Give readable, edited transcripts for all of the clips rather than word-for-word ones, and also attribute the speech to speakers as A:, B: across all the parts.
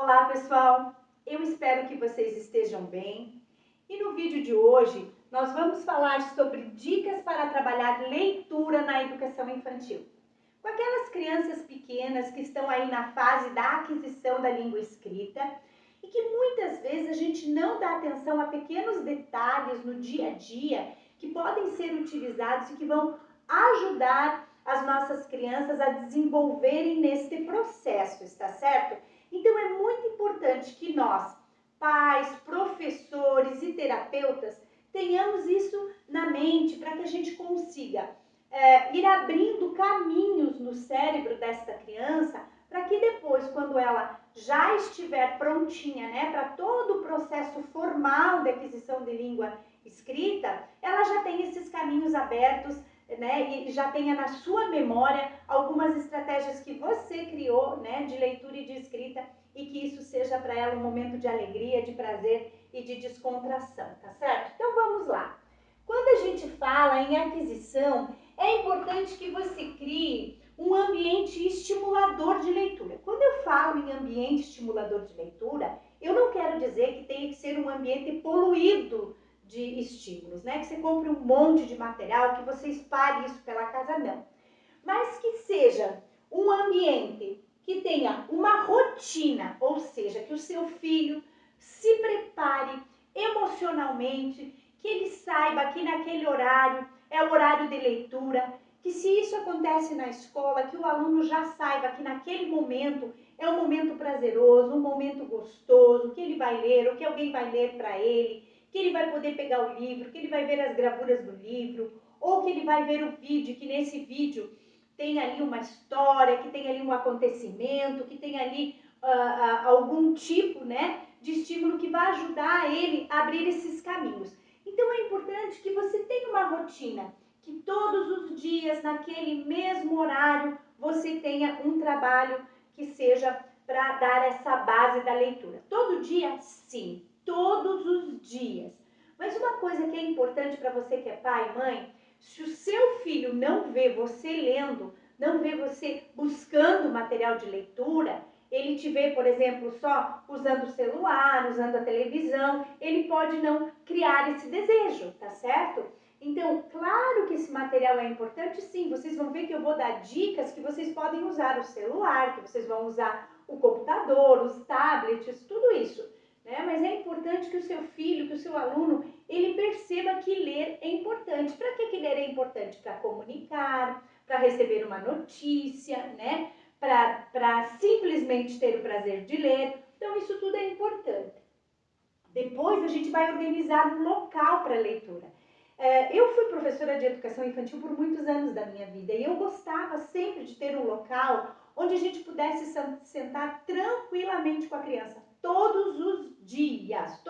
A: Olá pessoal, eu espero que vocês estejam bem e no vídeo de hoje nós vamos falar sobre dicas para trabalhar leitura na educação infantil. Com aquelas crianças pequenas que estão aí na fase da aquisição da língua escrita e que muitas vezes a gente não dá atenção a pequenos detalhes no dia a dia que podem ser utilizados e que vão ajudar as nossas crianças a desenvolverem neste processo, está certo? Então é muito importante que nós, pais, professores e terapeutas, tenhamos isso na mente para que a gente consiga ir abrindo caminhos no cérebro desta criança para que depois, quando ela já estiver prontinha, né, para todo o processo formal de aquisição de língua escrita, ela já tenha esses caminhos abertos, né, e já tenha na sua memória algumas estratégias que você criou, né, de leitura e de escrita, e que isso seja para ela um momento de alegria, de prazer e de descontração, tá certo? Então vamos lá. Quando a gente fala em aquisição, é importante que você crie um ambiente estimulador de leitura. Quando eu falo em ambiente estimulador de leitura, eu não quero dizer que tenha que ser um ambiente poluído de estímulos, né? Que você compre um monte de material, que você espalhe isso pela casa, não. Mas que seja um ambiente que tenha uma rotina, ou seja, que o seu filho se prepare emocionalmente, que ele saiba que naquele horário é o horário de leitura, que se isso acontece na escola, que o aluno já saiba que naquele momento é um momento prazeroso, um momento gostoso, que ele vai ler, ou que alguém vai ler para ele, que ele vai poder pegar o livro, que ele vai ver as gravuras do livro, ou que ele vai ver o vídeo, que nesse vídeo tem ali uma história, que tem ali um acontecimento, que tem ali algum tipo, né, de estímulo que vai ajudar ele a abrir esses caminhos. Então é importante que você tenha uma rotina, que todos os dias, naquele mesmo horário, você tenha um trabalho que seja para dar essa base da leitura. Todo dia, sim, todos os dias. Mas uma coisa que é importante para você que é pai e mãe, se o seu filho não vê você lendo, não vê você buscando material de leitura, ele te vê, por exemplo, só usando o celular, usando a televisão, ele pode não criar esse desejo, tá certo? Então, claro que esse material é importante, sim. Vocês vão ver que eu vou dar dicas que vocês podem usar o celular, que vocês vão usar o computador, os tablets, tudo isso, né? Mas é importante que o seu filho, que o seu aluno, ele perceba que ler é importante. Para que ler é importante? Para comunicar, para receber uma notícia, né? Para simplesmente ter o prazer de ler. Então, isso tudo é importante. Depois, a gente vai organizar um local para leitura. Eu fui professora de educação infantil por muitos anos da minha vida e eu gostava sempre de ter um local onde a gente pudesse sentar tranquilamente com a criança todos os dias,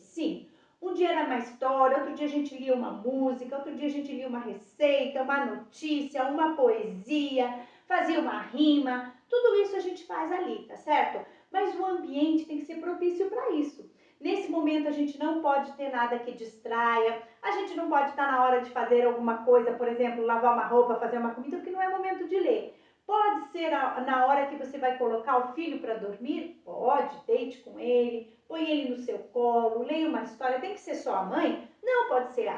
A: sim. Um dia era uma história, outro dia a gente lia uma música, outro dia a gente lia uma receita, uma notícia, uma poesia, fazia uma rima, tudo isso a gente faz ali, tá certo? Mas o ambiente tem que ser propício para isso. Nesse momento a gente não pode ter nada que distraia, a gente não pode estar na hora de fazer alguma coisa, por exemplo, lavar uma roupa, fazer uma comida, porque não é momento de ler. Pode ser na hora que você vai colocar o filho para dormir? Pode, deite com ele, põe ele no seu colo, leia uma história. Tem que ser só a mãe? Não, pode ser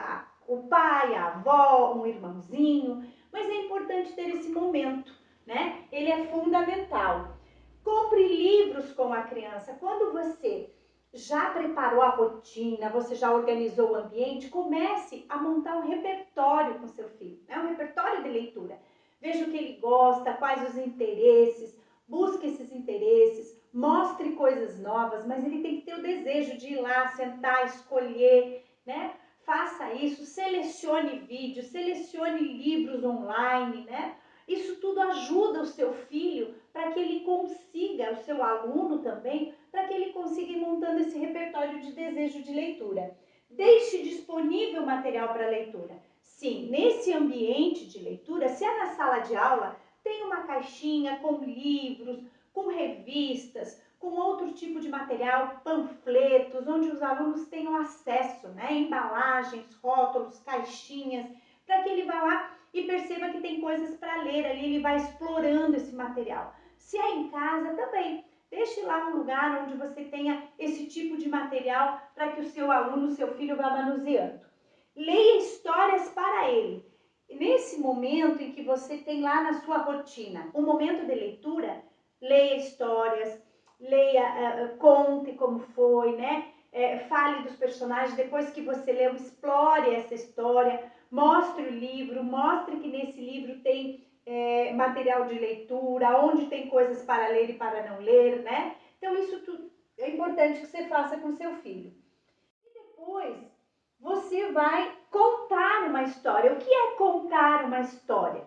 A: o pai, a avó, um irmãozinho, mas é importante ter esse momento, né? Ele é fundamental. Compre livros com a criança. Quando você já preparou a rotina, você já organizou o ambiente, comece a montar um repertório com seu filho, né? Um repertório de leitura. Veja o que ele gosta, quais os interesses, busque esses interesses, mostre coisas novas, mas ele tem que ter o desejo de ir lá, sentar, escolher, né? Faça isso, selecione vídeos, selecione livros online, né? Isso tudo ajuda o seu filho para que ele consiga, o seu aluno também, para que ele consiga ir montando esse repertório de desejo de leitura. Deixe disponível material para leitura. Sim, nesse ambiente de leitura, se é na sala de aula, tem uma caixinha com livros, com revistas, com outro tipo de material, panfletos, onde os alunos tenham acesso, né? Embalagens, rótulos, caixinhas, para que ele vá lá e perceba que tem coisas para ler ali, ele vai explorando esse material. Se é em casa, também deixe lá um lugar onde você tenha esse tipo de material para que o seu aluno, o seu filho vá manuseando. Leia histórias para ele. Nesse momento em que você tem lá na sua rotina um momento de leitura, leia histórias, leia, conte como foi, né? Fale dos personagens, depois que você leu, explore essa história, mostre o livro, mostre que nesse livro tem material de leitura, onde tem coisas para ler e para não ler, né? Então isso tudo é importante que você faça com seu filho. E depois você vai contar uma história. O que é contar uma história?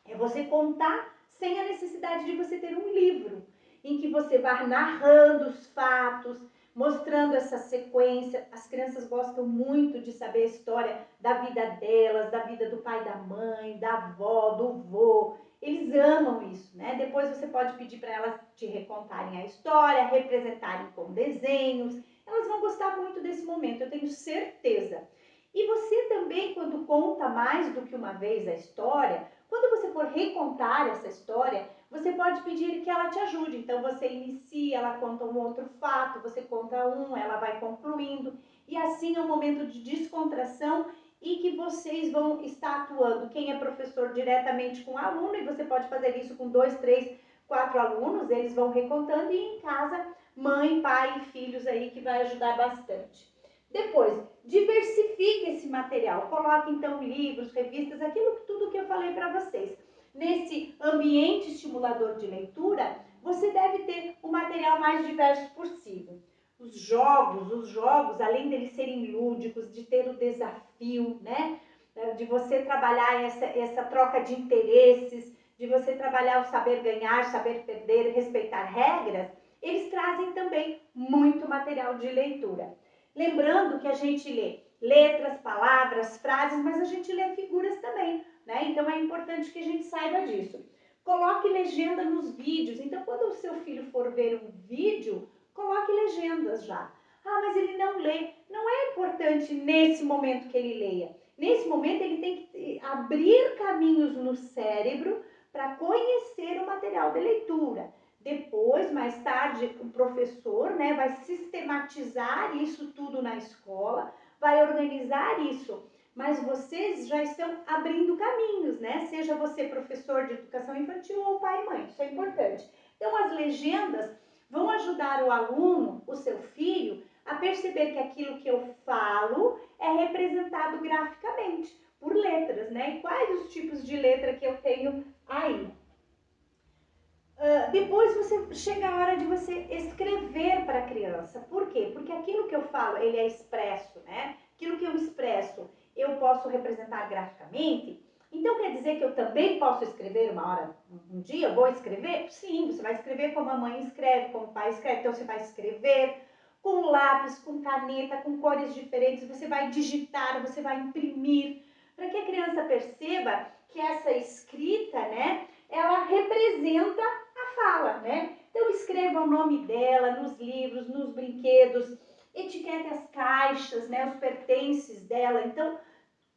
A: É você contar sem a necessidade de você ter um livro, em que você vai narrando os fatos, mostrando essa sequência. As crianças gostam muito de saber a história da vida delas, da vida do pai, da mãe, da avó, do vô. Eles amam isso, né? Depois você pode pedir para elas te recontarem a história, representarem com desenhos. Elas vão gostar muito desse momento, eu tenho certeza. E você também, quando conta mais do que uma vez a história, quando você for recontar essa história, você pode pedir que ela te ajude. Então você inicia, ela conta um outro fato, você conta um, ela vai concluindo. E assim é um momento de descontração e que vocês vão estar atuando. Quem é professor diretamente com o aluno, e você pode fazer isso com 2, 3, 4 alunos, eles vão recontando, e em casa, mãe, pai e filhos aí, que vai ajudar bastante. Depois, diversifique esse material, coloque então livros, revistas, aquilo tudo que eu falei para vocês. Nesse ambiente estimulador de leitura, você deve ter o material mais diverso possível. Os jogos, além deles serem lúdicos, de ter o desafio, né? De você trabalhar essa troca de interesses, de você trabalhar o saber ganhar, saber perder, respeitar regras, eles trazem também muito material de leitura. Lembrando que a gente lê letras, palavras, frases, mas a gente lê figuras também, né? Então é importante que a gente saiba disso. Coloque legenda nos vídeos. Então, quando o seu filho for ver um vídeo, coloque legendas já. Ah, mas ele não lê. Não é importante nesse momento que ele leia. Nesse momento, ele tem que abrir caminhos no cérebro para conhecer o material de leitura. Depois, mais tarde, o professor, né, vai sistematizar isso tudo na escola, vai organizar isso. Mas vocês já estão abrindo caminhos, né? Seja você professor de educação infantil ou pai e mãe, isso é importante. Então, as legendas vão ajudar o aluno, o seu filho, a perceber que aquilo que eu falo é representado graficamente, por letras, né? E quais os tipos de letra que eu tenho aí? Depois chega a hora de você escrever para a criança. Por quê? Porque aquilo que eu falo, ele é expresso, né? Aquilo que eu expresso, eu posso representar graficamente. Então quer dizer que eu também posso escrever uma hora, um dia eu vou escrever? Sim, você vai escrever como a mãe escreve, como o pai escreve. Então você vai escrever com lápis, com caneta, com cores diferentes. Você vai digitar, você vai imprimir, para que a criança perceba que essa escrita, né, ela representa fala, né? Então escreva o nome dela nos livros, nos brinquedos, etiquete as caixas, né, os pertences dela. Então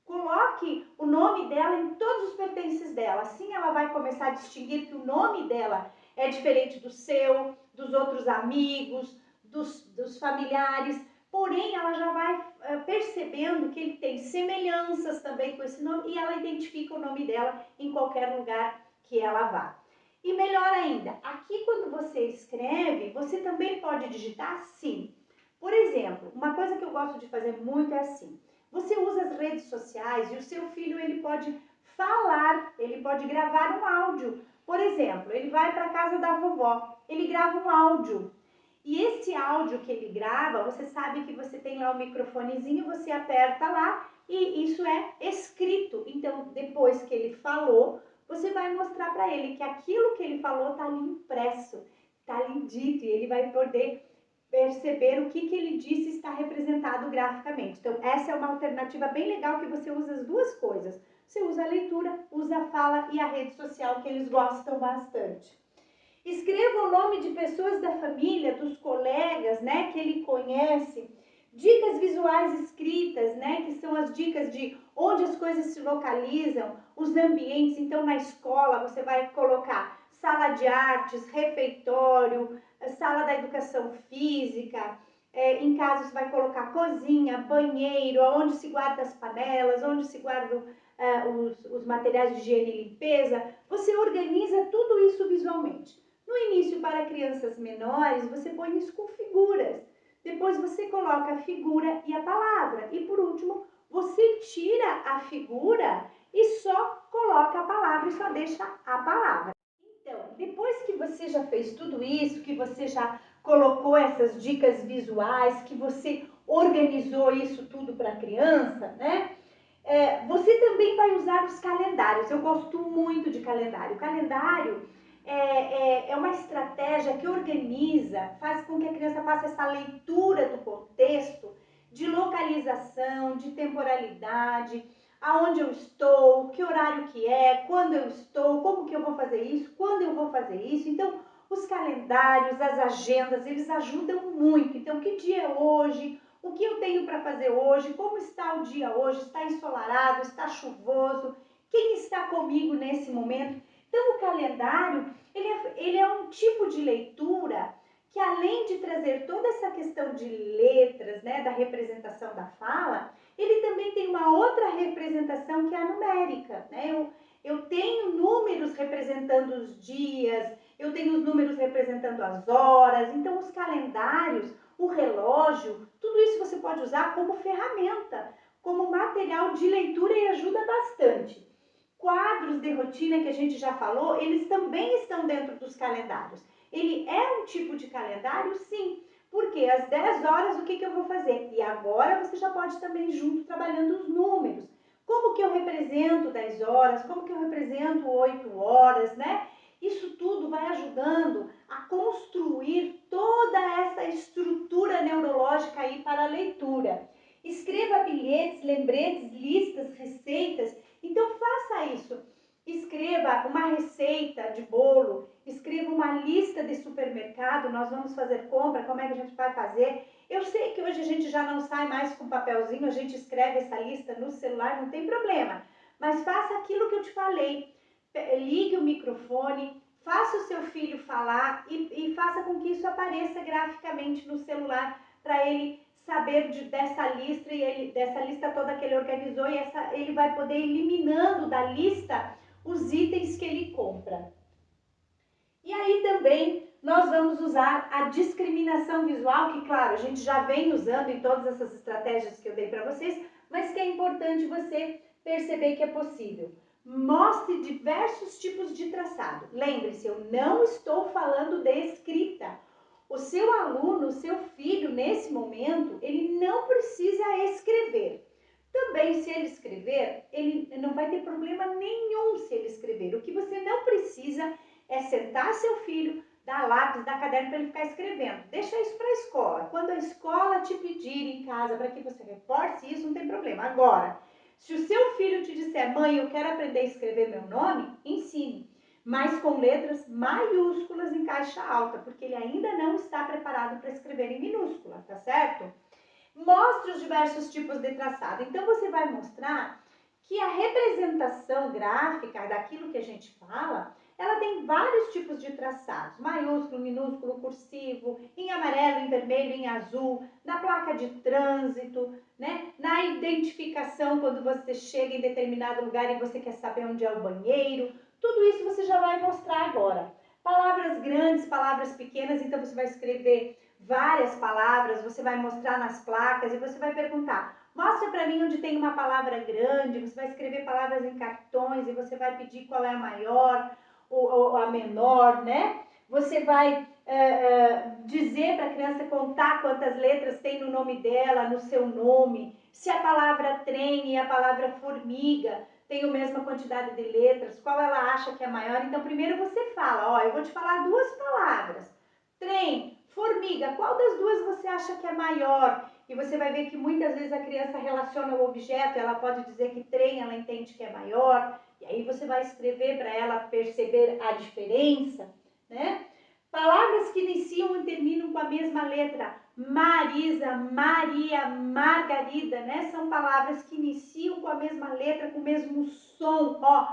A: coloque o nome dela em todos os pertences dela. Assim ela vai começar a distinguir que o nome dela é diferente do seu, dos outros amigos, dos familiares. Porém, ela já vai percebendo que ele tem semelhanças também com esse nome, e ela identifica o nome dela em qualquer lugar que ela vá. E melhor ainda, aqui quando você escreve, você também pode digitar sim. Por exemplo, uma coisa que eu gosto de fazer muito é assim. Você usa as redes sociais e o seu filho ele pode falar, ele pode gravar um áudio. Por exemplo, ele vai para a casa da vovó, ele grava um áudio. E esse áudio que ele grava, você sabe que você tem lá o microfonezinho, você aperta lá e isso é escrito. Então, depois que ele falou, você vai mostrar para ele que aquilo que ele falou está ali impresso, está ali dito, e ele vai poder perceber o que ele disse está representado graficamente. Então, essa é uma alternativa bem legal, que você usa as duas coisas. Você usa a leitura, usa a fala e a rede social, que eles gostam bastante. Escreva o nome de pessoas da família, dos colegas, né, que ele conhece. Dicas visuais escritas, né, que são as dicas de onde as coisas se localizam, os ambientes. Então, na escola, você vai colocar sala de artes, refeitório, sala da educação física, em casa você vai colocar cozinha, banheiro, onde se guarda as panelas, onde se guardam os materiais de higiene e limpeza. Você organiza tudo isso visualmente. No início, para crianças menores, você põe isso com figuras. Depois você coloca a figura e a palavra. E por último, você tira a figura e só coloca a palavra e só deixa a palavra. Então, depois que você já fez tudo isso, que você já colocou essas dicas visuais, que você organizou isso tudo para a criança, né? Você também vai usar os calendários. Eu gosto muito de calendário. O calendário é uma estratégia que organiza, faz com que a criança faça essa leitura do contexto, de localização, de temporalidade, aonde eu estou, que horário que é, quando eu estou, como que eu vou fazer isso, quando eu vou fazer isso. Então, os calendários, as agendas, eles ajudam muito. Então, que dia é hoje? O que eu tenho para fazer hoje? Como está o dia hoje? Está ensolarado? Está chuvoso? Quem está comigo nesse momento? Então, o calendário, ele é um tipo de leitura que, além de trazer toda essa questão de letras, né, da representação da fala, ele também tem uma outra representação que é a numérica, né? Eu tenho números representando os dias, eu tenho os números representando as horas. Então, os calendários, o relógio, tudo isso você pode usar como ferramenta, como material de leitura e ajuda bastante. Quadros de rotina que a gente já falou, eles também estão dentro dos calendários. Ele é um tipo de calendário, sim, porque às 10 horas o que eu vou fazer? E agora você já pode também junto trabalhando os números. Como que eu represento 10 horas, como que eu represento 8 horas, né? Isso tudo vai ajudando a construir toda essa estrutura neurológica aí para a leitura. Escreva bilhetes, lembretes, listas, receitas. Então faça isso. Escreva uma receita de bolo, escreva uma lista de supermercado, nós vamos fazer compra, como é que a gente vai fazer? Eu sei que hoje a gente já não sai mais com papelzinho, a gente escreve essa lista no celular, não tem problema. Mas faça aquilo que eu te falei. Ligue o microfone, faça o seu filho falar e faça com que isso apareça graficamente no celular para ele saber dessa lista e dessa lista toda que ele organizou e ele vai poder ir eliminando da lista os itens que ele compra. E aí também nós vamos usar a discriminação visual, que claro, a gente já vem usando em todas essas estratégias que eu dei para vocês, mas que é importante você perceber que é possível. Mostre diversos tipos de traçado. Lembre-se, eu não estou falando de escrita. O seu aluno, o seu filho, nesse momento, ele não precisa escrever. Também, se ele escrever, ele não vai ter problema nenhum se ele escrever. O que você não precisa é sentar seu filho, dar lápis, dar caderno para ele ficar escrevendo. Deixa isso para a escola. Quando a escola te pedir em casa para que você reforce isso, não tem problema. Agora, se o seu filho te disser, mãe, eu quero aprender a escrever meu nome, ensine. Mas com letras maiúsculas em caixa alta, porque ele ainda não está preparado para escrever em minúscula, tá certo? Mostre os diversos tipos de traçado. Então, você vai mostrar que a representação gráfica daquilo que a gente fala, ela tem vários tipos de traçados, maiúsculo, minúsculo, cursivo, em amarelo, em vermelho, em azul, na placa de trânsito, né? Na identificação quando você chega em determinado lugar e você quer saber onde é o banheiro, tudo isso você já vai mostrar agora. Palavras grandes, palavras pequenas, então você vai escrever várias palavras, você vai mostrar nas placas e você vai perguntar, mostra para mim onde tem uma palavra grande, você vai escrever palavras em cartões e você vai pedir qual é a maior ou a menor, né? Você vai dizer para a criança contar quantas letras tem no nome dela, no seu nome, se a palavra trem e a palavra formiga tem a mesma quantidade de letras, qual ela acha que é maior. Então, primeiro você fala, ó, eu vou te falar duas palavras, trem, formiga, qual das duas você acha que é maior? E você vai ver que muitas vezes a criança relaciona o objeto, ela pode dizer que trem ela entende que é maior, e aí você vai escrever para ela perceber a diferença, né? Palavras que iniciam e terminam com a mesma letra, Marisa, Maria, Margarida, né? São palavras que iniciam com a mesma letra, com o mesmo som, ó.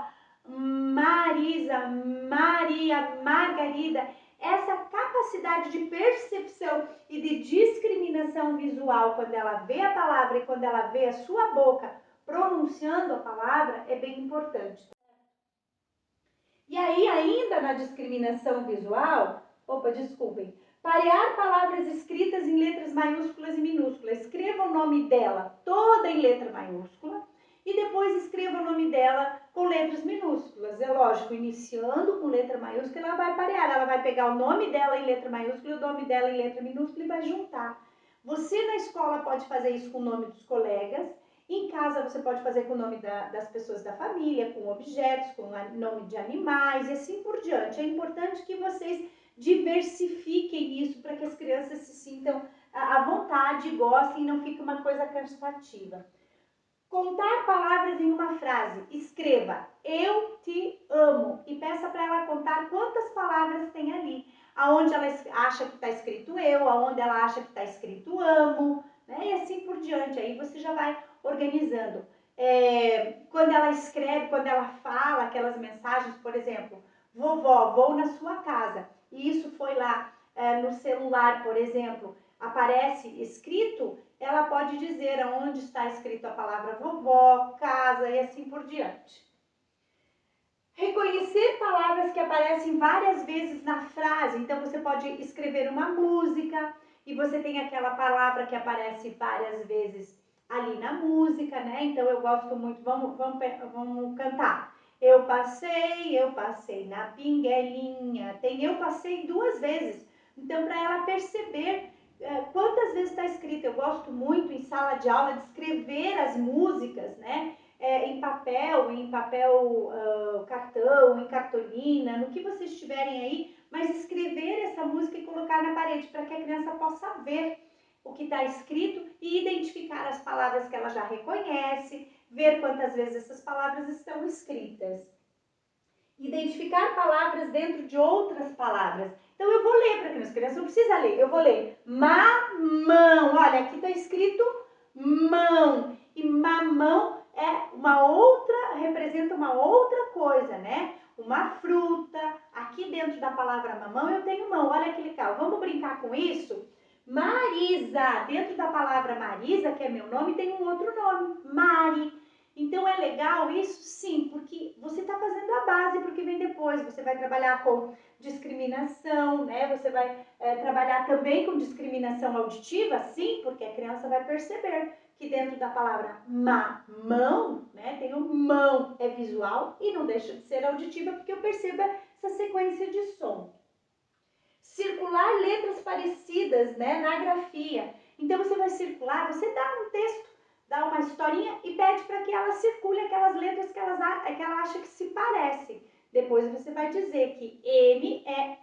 A: Marisa, Maria, Margarida. essa capacidade de percepção e de discriminação visual quando ela vê a palavra e quando ela vê a sua boca pronunciando a palavra é bem importante. E aí, ainda na discriminação visual, parear palavras escritas em letras maiúsculas e minúsculas. Escreva o nome dela toda em letra maiúscula e depois escreva o nome dela com letras minúsculas. É lógico, iniciando com letra maiúscula, ela vai parear, ela vai pegar o nome dela em letra maiúscula e o nome dela em letra minúscula e vai juntar. Você na escola pode fazer isso com o nome dos colegas. Em casa você pode fazer com o nome das pessoas da família, com objetos, com o nome de animais e assim por diante. É importante que vocês diversifiquem isso para que as crianças se sintam à vontade, gostem e não fique uma coisa cansativa. Contar palavras em uma frase. Escreva, eu te amo e peça para ela contar quantas palavras tem ali. Aonde ela acha que está escrito eu, aonde ela acha que está escrito amo, né? E assim por diante. Aí você já vai organizando. Quando ela escreve, quando ela fala aquelas mensagens, por exemplo, vovó, vou na sua casa. E isso foi lá no celular, por exemplo, aparece escrito, ela pode dizer aonde está escrito a palavra vovó, casa e assim por diante. Reconhecer palavras que aparecem várias vezes na frase. Então, você pode escrever uma música e você tem aquela palavra que aparece várias vezes ali na música, né? Então, eu gosto muito, vamos cantar. Eu passei na pinguelinha. Tem eu passei 2 vezes. Então, para ela perceber quantas vezes está escrito. Eu gosto muito em sala de aula de escrever as músicas, né? Em papel cartão, em cartolina, no que vocês tiverem aí, mas escrever essa música e colocar na parede para que a criança possa ver o que está escrito e identificar as palavras que ela já reconhece, ver quantas vezes essas palavras estão escritas. Identificar palavras dentro de outras palavras. Então, eu vou ler para as crianças, não precisa ler, eu vou ler mamão. Olha, aqui está escrito mão e mamão representa uma outra coisa, né? Uma fruta. Aqui dentro da palavra mamão eu tenho mão. Olha que legal. Vamos brincar com isso? Marisa. Dentro da palavra Marisa, que é meu nome, tem um outro nome. Mari. Então é legal isso? Sim, porque você está fazendo a base porque vem depois. Você vai trabalhar com discriminação, né? Você vai trabalhar também com discriminação auditiva, sim, porque a criança vai perceber que dentro da palavra mamão, né, tem o mão, é visual e não deixa de ser auditiva porque eu percebo essa sequência de som. Circular letras parecidas, né, na grafia. Então você vai circular, você dá um texto, dá uma historinha e pede para que ela circule aquelas letras que ela acha que se parecem. Depois você vai dizer que M é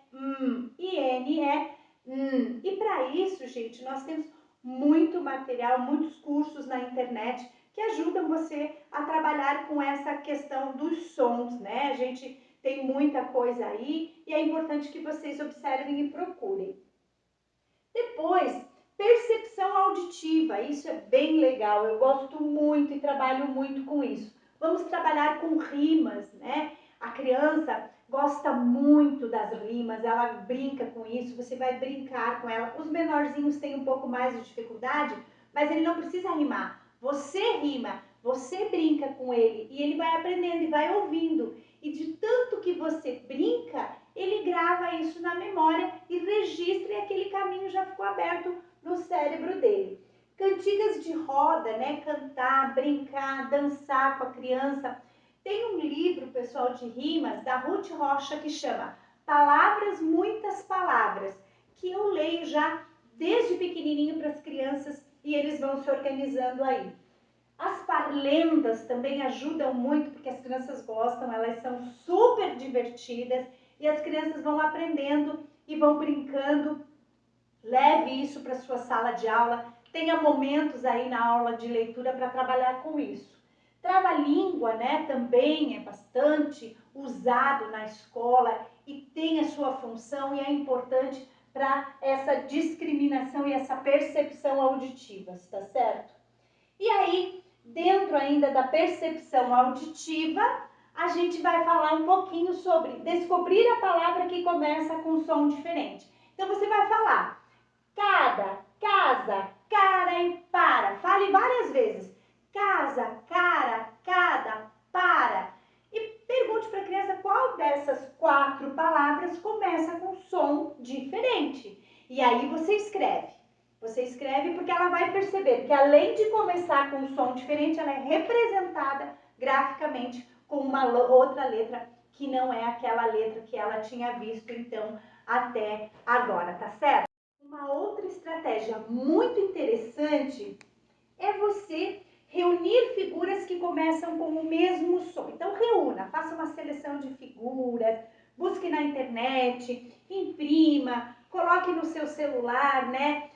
A: e N é E para isso, gente, nós temos muito material, muitos cursos na internet que ajudam você a trabalhar com essa questão dos sons, né? A gente tem muita coisa aí e é importante que vocês observem e procurem. Depois, percepção auditiva, isso é bem legal, eu gosto muito e trabalho muito com isso. Vamos trabalhar com rimas, né? A criança gosta muito das rimas, ela brinca com isso, você vai brincar com ela. Os menorzinhos têm um pouco mais de dificuldade, mas ele não precisa rimar. Você rima, você brinca com ele e ele vai aprendendo e vai ouvindo. E de tanto que você brinca, ele grava isso na memória e registra e aquele caminho já ficou aberto no cérebro dele. Cantigas de roda, né? Cantar, brincar, dançar com a criança. Tem um livro, pessoal, de rimas da Ruth Rocha que chama Palavras, Muitas Palavras, que eu leio já desde pequenininho para as crianças e eles vão se organizando aí. As parlendas também ajudam muito porque as crianças gostam, elas são super divertidas e as crianças vão aprendendo e vão brincando. Leve isso para sua sala de aula, tenha momentos aí na aula de leitura para trabalhar com isso. Trava-língua, né, também é bastante usado na escola e tem a sua função e é importante para essa discriminação e essa percepção auditiva, está certo? E aí, dentro ainda da percepção auditiva, a gente vai falar um pouquinho sobre descobrir a palavra que começa com som diferente. Então, você vai falar cada, casa, cara e para. Fale várias vezes. Casa, cara, cada, para. E pergunte para a criança qual dessas 4 palavras começa com som diferente. E aí você escreve. Você escreve porque ela vai perceber que além de começar com um som diferente, ela é representada graficamente com uma outra letra que não é aquela letra que ela tinha visto então até agora, tá certo? Uma outra estratégia muito interessante é você reunir figuras que começam com o mesmo som. Então reúna, faça uma seleção de figuras, busque na internet, imprima, coloque no seu celular, né?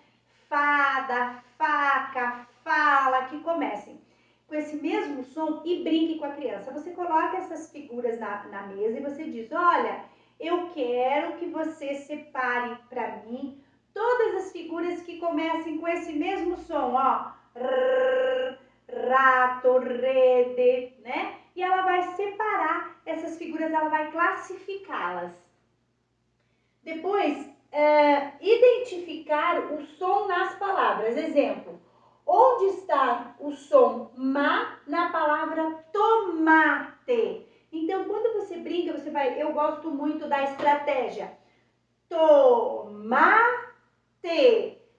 A: Fada, faca, fala, que comecem com esse mesmo som e brinque com a criança. Você coloca essas figuras na mesa e você diz, olha, eu quero que você separe para mim todas as figuras que comecem com esse mesmo som, ó. Rato, rede, né? E ela vai separar essas figuras, ela vai classificá-las. Depois, identificar o som nas palavras. Exemplo, onde está o som ma na palavra tomate? Então, quando você brinca, você vai... Eu gosto muito da estratégia. Tomate.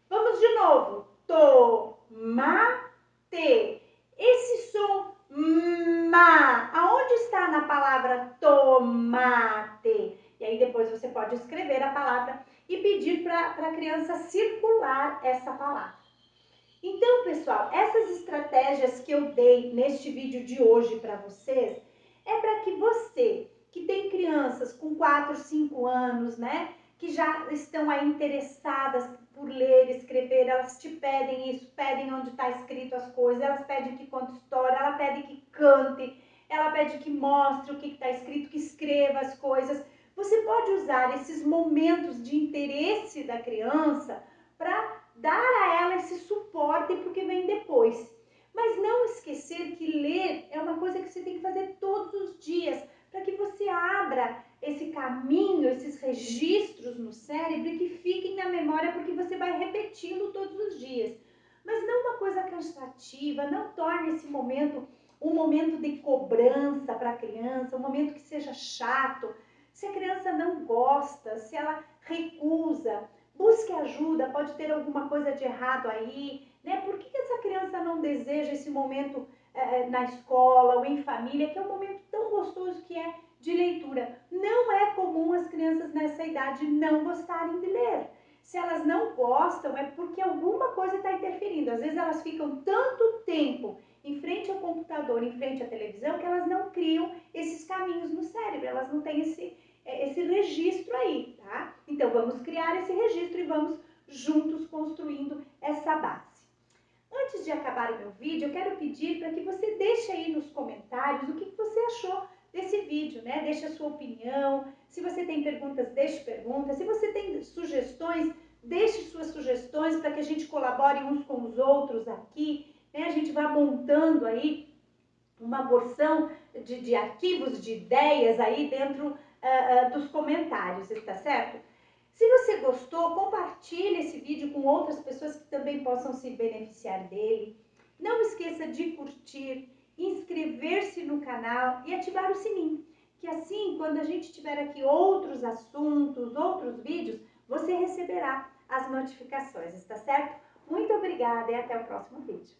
A: Vamos de novo. Tomate. Esse som ma, aonde está na palavra tomate? E aí depois você pode escrever a palavra e pedir para a criança circular essa palavra. Então, pessoal, essas estratégias que eu dei neste vídeo de hoje para vocês é para que você, que tem crianças com 4, 5 anos, né, que já estão aí interessadas por ler, escrever, elas te pedem isso, pedem onde está escrito as coisas, elas pedem que conte história, ela pede que cante, ela pede que mostre o que está escrito, que escreva as coisas. Você pode usar esses momentos de interesse da criança para dar a ela esse suporte porque vem depois. Mas não esquecer que ler é uma coisa que você tem que fazer todos os dias, para que você abra esse caminho, esses registros no cérebro e que fiquem na memória, porque você vai repetindo todos os dias. Mas não uma coisa cansativa, não torne esse momento um momento de cobrança para a criança, um momento que seja chato. Se a criança não gosta, se ela recusa, busque ajuda, pode ter alguma coisa de errado aí, né? Por que essa criança não deseja esse momento na escola ou em família, que é um momento tão gostoso que é de leitura? Não é comum as crianças nessa idade não gostarem de ler. Se elas não gostam, é porque alguma coisa está interferindo. Às vezes elas ficam tanto tempo em frente ao computador, em frente à televisão, que elas não criam esses caminhos no cérebro, elas não têm esse registro aí, tá? Então, vamos criar esse registro e vamos juntos construindo essa base. Antes de acabar o meu vídeo, eu quero pedir para que você deixe aí nos comentários o que você achou desse vídeo, né? Deixe a sua opinião. Se você tem perguntas, deixe perguntas. Se você tem sugestões, deixe suas sugestões para que a gente colabore uns com os outros aqui, né? A gente vai montando aí uma porção de arquivos, de ideias aí dentro dos comentários, está certo? Se você gostou, compartilhe esse vídeo com outras pessoas que também possam se beneficiar dele. Não esqueça de curtir, inscrever-se no canal e ativar o sininho, que assim, quando a gente tiver aqui outros assuntos, outros vídeos, você receberá as notificações, está certo? Muito obrigada e até o próximo vídeo.